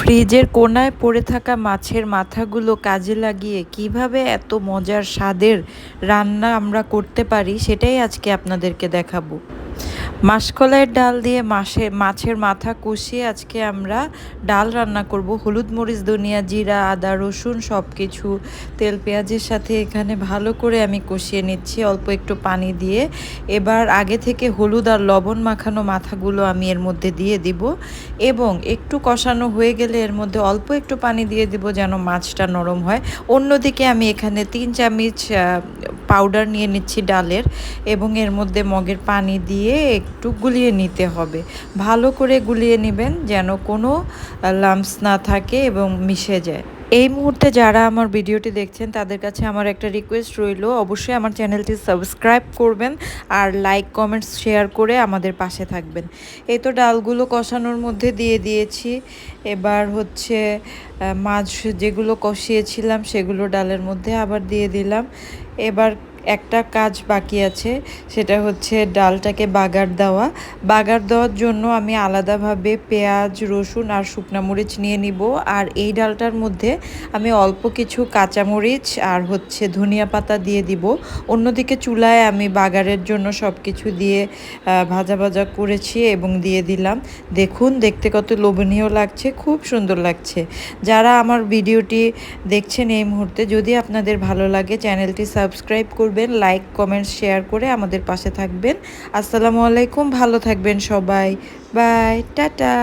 ফ্রিজের কোণায় পড়ে থাকা মাছের মাথাগুলো কাজে লাগিয়ে কিভাবে এত মজার স্বাদের রান্না আমরা করতে পারি সেটাই আজকে আপনাদেরকে দেখাবো। মাসকলাইয়ের ডাল দিয়ে মাছের মাথা কষিয়ে আজকে আমরা ডাল রান্না করব। হলুদ মরিচ ধনিয়া জিরা আদা রসুন সব কিছু তেল পেঁয়াজের সাথে এখানে ভালো করে আমি কষিয়ে নিচ্ছি অল্প একটু পানি দিয়ে। এবার আগে থেকে হলুদ আর লবণ মাখানো মাথাগুলো আমি এর মধ্যে দিয়ে দিব এবং একটু কষানো হয়ে গেলে এর মধ্যে অল্প একটু পানি দিয়ে দিব যেন মাছটা নরম হয়। অন্যদিকে আমি এখানে 3 চামচ পাউডার নিয়ে নিচ্ছি ডালের এবং এর মধ্যে মগের পানি দিয়ে একটু গুলিয়ে নিতে হবে। ভালো করে গুলিয়ে নেবেন যেন কোনো লাম্পস না থাকে এবং মিশে যায়। এই মুহূর্তে যারা আমার ভিডিওটি দেখছেন তাদের কাছে আমার একটা রিকোয়েস্ট রইল, অবশ্যই আমার চ্যানেলটি সাবস্ক্রাইব করবেন আর লাইক কমেন্টস শেয়ার করে আমাদের পাশে থাকবেন। এই তো ডালগুলো কষানোর মধ্যে দিয়ে দিয়েছি। এবার হচ্ছে মাছ যেগুলো কষিয়েছিলাম সেগুলো ডালের মধ্যে আবার দিয়ে দিলাম। এবার একটা কাজ বাকি আছে, সেটা হচ্ছে ডালটাকে বাগার দেওয়ার জন্য আমি আলাদাভাবে পেঁয়াজ রসুন আর শুকনো মরিচ নিয়ে নিব। আর এই ডালটার মধ্যে আমি অল্প কিছু কাঁচামরিচ আর হচ্ছে ধনিয়া পাতা দিয়ে দিব। অন্যদিকে চুলায় আমি বাগারের জন্য সব কিছু দিয়ে ভাজা ভাজা করেছি এবং দিয়ে দিলাম। দেখুন দেখতে কত লোভনীয় লাগছে, খুব সুন্দর লাগছে। যারা আমার ভিডিওটি দেখছেন এই মুহূর্তে, যদি আপনাদের ভালো লাগে চ্যানেলটি সাবস্ক্রাইব করবেন, লাইক কমেন্ট শেয়ার করে আমাদের পাশে থাকবেন। আসসালামু আলাইকুম, ভালো থাকবেন সবাই, বাই, টাটা।